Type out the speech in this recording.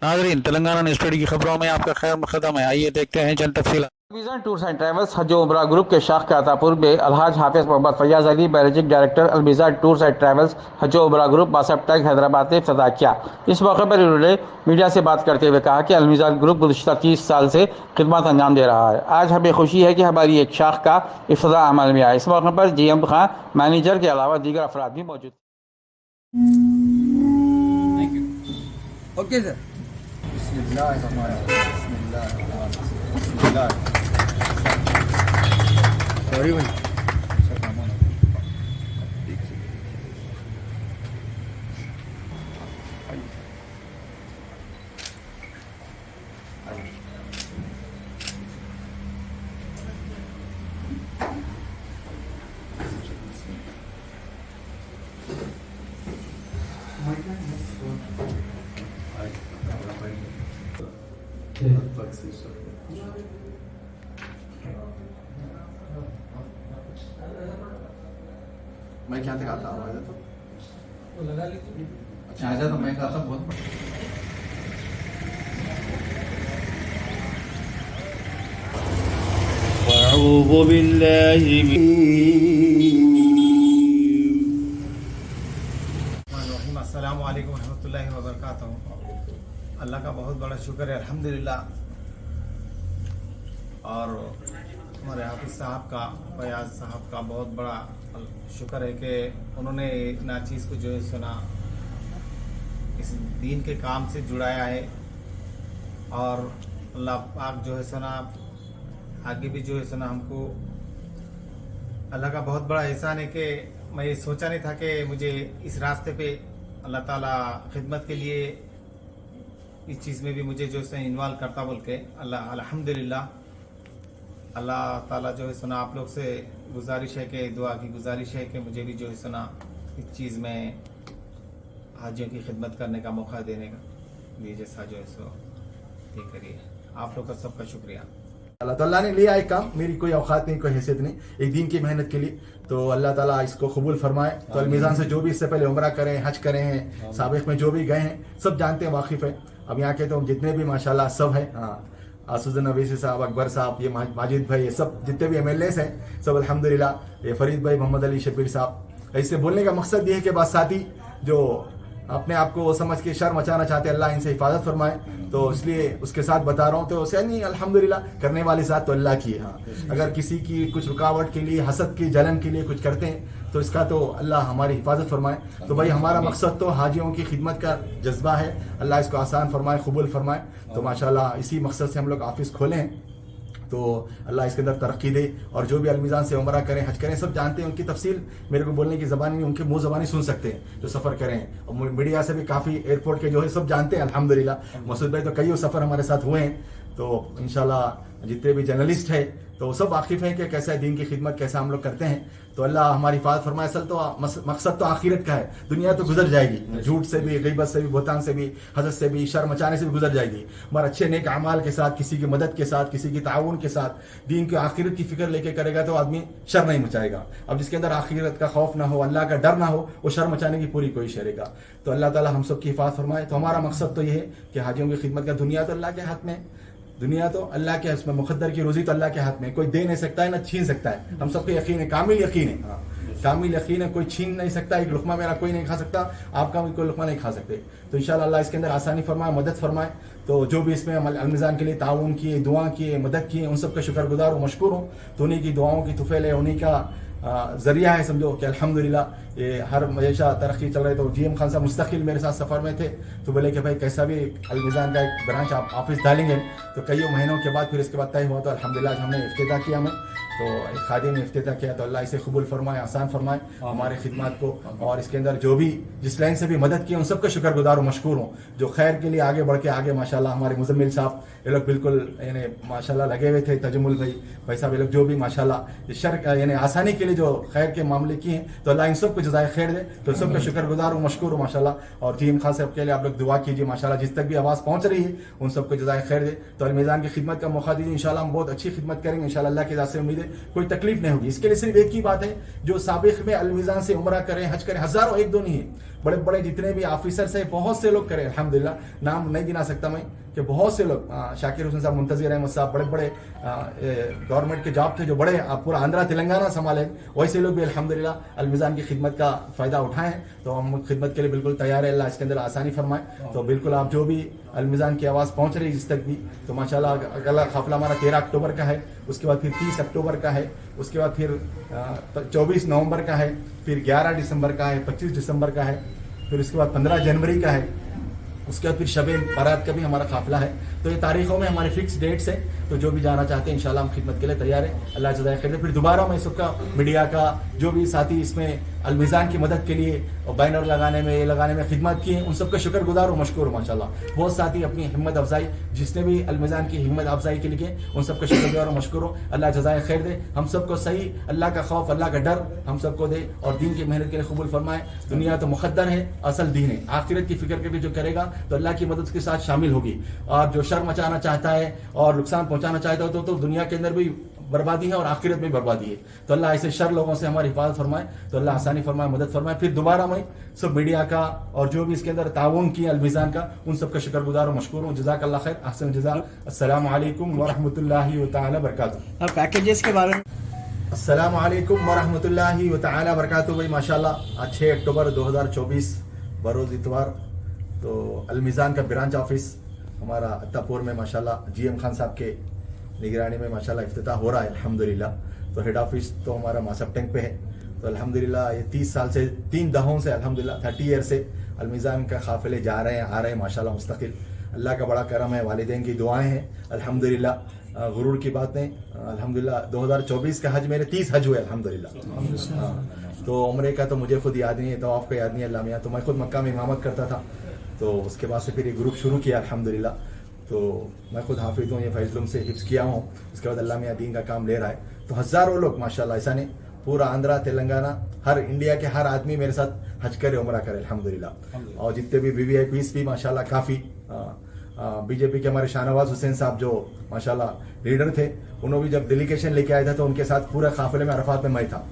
नाज़रीन, तेलंगाना न्यूज़ की खबरों में आपका खैर मकदम है। आइए देखते हैं चंद तफसीलात। Vision tours and travels Hajj Umrah group के शाख कातापुर में Alhaj Hafiz Mohammad Faiyaz Ali managing director Almiza tours and travels Hajj Umrah group बासठ टैग हैदराबाद ने इफ्तिताह किया। इस मौके पर उन्होंने मीडिया से बात करते हुए कहा कि अलमिज़ा ग्रुप गुज़श्ता 30 साल से खिदमत अंजाम दे रहा है। आज हमें खुशी है कि हमारी एक शाख का इफ्तिताह अमल में आया। इस मौके पर GM खान मैनेजर के अलावा दीगर अफराद भी मौजूद थे। Okay sir. सॉरी भाई। मैं क्या तक आता आवाज तो वो लगा ली अच्छा आजा तो मैं कहता बहुत أعوذ بالله من अस्सलामु अलैकुम रहमतुल्लाहि व बरकातहू। अल्लाह का बहुत बड़ा शुक्र है अल्हम्दुलिल्लाह। और हमारे हाफिज़ साहब का, फयाज साहब का बहुत बड़ा शुक्र है कि उन्होंने नाचीज़ को जो है सुना, इस दीन के काम से जुड़ाया है। और अल्लाह पाक जो है सुना आगे भी जो है सुना हमको अल्लाह का बहुत बड़ा एहसान है कि मैं ये सोचा नहीं था कि मुझे इस रास्ते पे अल्लाह ताला खिदमत के लिए इस चीज़ में भी मुझे जो है इन्वॉल्व करता बोल के अल्लाह अल्हम्दुलिल्लाह। अल्लाह ताला जो है सुना आप लोग से गुजारिश है कि दुआ की गुजारिश है कि मुझे भी जो है सुना इस चीज़ में हाजियों की खिदमत करने का मौका देने का लिए जैसा जो है सो ये करिए। आप लोग का सबका शुक्रिया। अल्लाह ताला ने लिया एक काम, मेरी कोई औकात नहीं, कोई हैसियत नहीं, एक दिन की मेहनत के लिए। तो अल्लाह ताला इसको कबूल फरमाए। तो अलमीज़ान से जो भी इससे पहले उम्रा करें, हज करें हैं, साबिक़ में जो भी गए हैं, सब जानते हैं, वाकिफ़ है। अब यहाँ के तो जितने भी माशाल्लाह सब है, हाँ, आसुद्दीन अवीसी साहब, अकबर साहब, ये माजिद भाई, ये सब जितने भी MLAs हैं सब अल्हम्दुलिल्लाह, ये फरीद भाई, मोहम्मद अली शबीर साहब। इससे बोलने का मकसद ये है कि बस साथी जो अपने आप को समझ के शर्म मचाना चाहते, अल्लाह इनसे हिफाजत फरमाए। तो इसलिए उसके साथ बता रहा हूँ। तो उसे नहीं, अल्हम्दुलिल्लाह करने वाली साथ तो अल्लाह की है। हाँ, अगर किसी की कुछ रुकावट के लिए, हसद की, जलन के लिए कुछ करते हैं तो इसका तो अल्लाह हमारी हिफाजत फरमाए। तो भाई हमारा मकसद तो हाजियों की खिदमत का जज्बा है। अल्लाह इसको आसान फरमाए, कबूल फरमाए। तो माशाल्लाह इसी मकसद से हम लोग ऑफिस खोले हैं। तो अल्लाह इसके अंदर तरक्की दे। और जो भी अलमीज़ान से उम्रा करें, हज करें, सब जानते हैं। उनकी तफसील मेरे को बोलने की ज़बानी नहीं, उनके मुंह ज़बानी सुन सकते हैं जो सफ़र करें। और मीडिया से भी काफ़ी एयरपोर्ट के जो है सब जानते हैं अल्हम्दुलिल्लाह। मसूद भाई तो कई सफ़र हमारे साथ हुए हैं। तो इंशाल्लाह जितने भी जर्नलिस्ट है तो सब वाकिफ़ हैं कि कैसा दीन की खिदमत कैसा हम लोग करते हैं। तो अल्लाह हमारी हिफाजत फरमाए। असल तो मकसद तो आखिरत का है, दुनिया तो गुजर जाएगी, झूठ से भी, ग़ीबत से भी, बोहतान से भी, हसद से भी, शर्म मचाने से भी गुजर जाएगी। मगर अच्छे नेक अमाल के साथ, किसी की मदद के साथ, किसी की ताउन के साथ, दीन की आखिरत की फिक्र लेके करेगा तो आदमी शर नहीं मचाएगा। अब जिसके अंदर आखिरत का खौफ ना हो, अल्लाह का डर ना हो, वो शर मचाने की पूरी कोशिश करेगा। तो अल्लाह ताला हम सब की हिफाजत फरमाए। तो हमारा मकसद तो ये है कि हाजियों की खिदमत का, दुनिया तो अल्लाह के हाथ में, दुनिया तो अल्लाह के हाथ में, मुक़द्दर की रोज़ी तो अल्लाह के हाथ में, कोई दे नहीं सकता है ना छीन सकता है। हम सबको यकीन है, कामिल यकीन है, कामिल यकीन है, कोई छीन नहीं सकता। एक लुक़मा मेरा कोई नहीं खा सकता, आपका भी कोई लुक़मा नहीं खा सकते। तो इंशाअल्लाह अल्लाह इसके अंदर आसानी फरमाए, मदद फरमाए। तो जो भी इसमें अलमीज़ान के लिए ताउन किए, दुआ किए, मदद किए, उन सब का शुक्रगुजार और मशकूर हूँ। तो उन्हीं की दुआओं की तुफ़ैल है, उन्हीं का ज़रिया है समझो कि अल्हम्दुलिल्लाह ये हर हमेशा तरक्की चल रही। तो GM खान साहब मुस्तकिल मेरे साथ सफ़र में थे। तो बोले कि भाई कैसा भी अलमीज़ान का एक ब्रांच आप ऑफिस डालेंगे। तो कई महीनों के बाद फिर इसके बाद तय हुआ। तो अल्हम्दुलिल्लाह आज हमने इफ्तिताह किया। मैं तो एक खादिम ने इफ्तिताह किया। तो अल्लाह इसे कबूल फरमाए, आसान फरमाए हमारे खिदमत को। और इसके अंदर जो भी जिस लाइन से भी मदद की उन सबका शुक्रगुजार और मशकूर हूँ। जो खैर के लिए आगे बढ़ के आगे माशाल्लाह हमारे मुज़म्मिल साहब ये लोग बिल्कुल यानी माशाल्लाह लगे हुए थे, तजमुल भाई साहब ये लोग जो भी माशाल्लाह शर यानी आसानी के लिए लिए जो खैर के मामले किए हैं, तो अल्लाह इन सबको जज़ाए खैर दे। तो सबका शुक्रगुजार हूँ, मशकूर हूँ माशाल्लाह। और जीएम खान साहब के लिए आप लोग दुआ कीजिए माशाल्लाह, जिस तक भी आवाज़ पहुँच रही है उन सबको जज़ाए खैर दे। तो अलमीज़ान की खिदमत का मौका दीजिए, इंशाल्लाह हम बहुत अच्छी खिदमत करेंगे इंशाल्लाह, अल्लाह की ज़ात से उम्मीद है कोई तकलीफ नहीं होगी। इसके लिए सिर्फ एक ही बात है, जो साबिक़ में अलमीज़ान से उम्रा करें, हज करें, हज़ारों, एक दो नहीं है, बड़े बड़े जितने भी ऑफिसर्स हैं बहुत से लोग करें अल्हम्दुलिल्लाह, नाम नहीं गिना सकता मैं कि बहुत से लोग, शाकिर हुसैन साहब, मुंतज़िर अहमद साहब, बड़े बड़े गवर्नमेंट के जॉब थे जो बड़े पूरा आंध्रा तेलंगाना संभाले, वैसे लोग भी अल्हम्दुलिल्लाह अलमीज़ान की खिदमत का फ़ायदा उठाएं। तो हम खिदमत के लिए बिल्कुल तैयार है, अल्लाह इसके अंदर आसानी फरमाए। तो बिल्कुल आप जो भी अलमीज़ान की आवाज़ पहुँच रही है जिस तक भी, तो माशाल्लाह अगला काफ़िला हमारा 13 अक्टूबर का है, उसके बाद फिर 30 अक्टूबर का है, उसके बाद फिर 24 नवंबर का है, फिर 11 दिसंबर का है, 25 दिसंबर का है, फिर उसके बाद 15 जनवरी का है, उसके बाद फिर शब बारात का भी हमारा काफिला है। तो ये तारीखों में हमारे फिक्स डेट्स है, तो जो भी जाना चाहते हैं इंशाल्लाह हम खिदमत के लिए तैयार है। अल्लाह जज़ाए खैर दे। फिर दोबारा मैं सबका, मीडिया का जो भी साथी इसमें अलमीज़ान की मदद के लिए और बैनर लगाने में, ये लगाने में खिदमत की है, उन सबका शुक्रगुजार हूँ, मशकूर हूँ माशाल्लाह। बहुत साथी अपनी हिम्मत अफजाई, जिसने भी अलमीज़ान की हिम्मत अफजाई के लिए उन सबका शुक्रगुजार हूँ, मशकूर हूँ। अल्लाह जज़ाए खैर दे, हम सबको सही अल्लाह का खौफ, अल्लाह का डर हम सबको दे और दीन की मेहनत के लिए कबूल फरमाए। दुनिया तो मुक़द्दर है, असल दीन है, आखिरत की फिक्र करके जो करेगा तो अल्लाह की मदद के साथ शामिल होगी। और जो शर मचाना चाहता है और नुकसान पहुंचाना चाहता है तो दुनिया के अंदर भी बर्बादी है और आखिरत में बर्बादी है। तो अल्लाह ऐसे शर लोगों से हमारी हिफाजत फरमाए, तो अल्लाह आसानी फरमाए, मदद फरमाए। फिर दोबारा मैं सब मीडिया का और जो भी इसके अंदर ताउन किया अलमीज़ान का, उन सबका शुक्रगुजार हूँ, मशकूर हूँ। जज़ाकल्लाह खैर, अहसन जज़ा। अस्सलामु अलैकुम व रहमतुल्लाहि व तआला बरकातहू। और पैकेजेस के बारे में अस्सलामु अलैकुम व रहमतुल्लाहि व तआला बरकातहू। भाई माशाल्लाह आज 6 अक्टूबर 2024 बरोज़ इतवार, तो अलमीज़ान का ब्रांच ऑफिस हमारा अत्तापुर में माशाल्लाह जीएम खान साहब के निगरानी में माशाल्लाह इफ्तिताह हो रहा है अल्हम्दुलिल्लाह। तो हेड ऑफिस तो हमारा मासब टैंक पे है। तो अल्हम्दुलिल्लाह ये 30 साल से, 3 दहाकों से अल्हम्दुलिल्लाह 30 ईयर से अलमीज़ान का काफ़िले जा रहे हैं, आ रहे हैं माशाल्लाह मुस्तकिल। अल्लाह का बड़ा करम है, वालिदैन की दुआएं हैं अल्हम्दुलिल्लाह। गुरूर की बात नहीं, अल्हम्दुलिल्लाह 2024 का हज, मेरे 30 हज हुए अल्हम्दुलिल्लाह। तो उम्रे का तो मुझे खुद याद नहीं है, तवाफ़ का याद नहीं है अल्लाह मियाँ। तो मैं खुद मक्का में इमामत करता था, तो उसके बाद से फिर ये ग्रुप शुरू किया अल्हम्दुलिल्लाह। तो मैं खुद हाफिज़ हूँ, ये फैज़लुम से हिफ्ज़ किया हूँ, उसके बाद अल्लाह मियाँ दीन का काम ले रहा है। तो हज़ारों लोग माशाल्लाह, ऐसा नहीं, पूरा आंध्रा तेलंगाना, हर इंडिया के हर आदमी मेरे साथ हज करे, उम्रा करे अल्हम्दुलिल्लाह। और जितने भी VVIPs भी माशाल्लाह काफ़ी, बीजेपी के हमारे शाहनवाज हुसैन साहब जो माशाल्लाह लीडर थे, उन्होंने भी जब डेलीगेशन लेके आया था तो उनके साथ पूरा काफिले में अरफात में मैं था।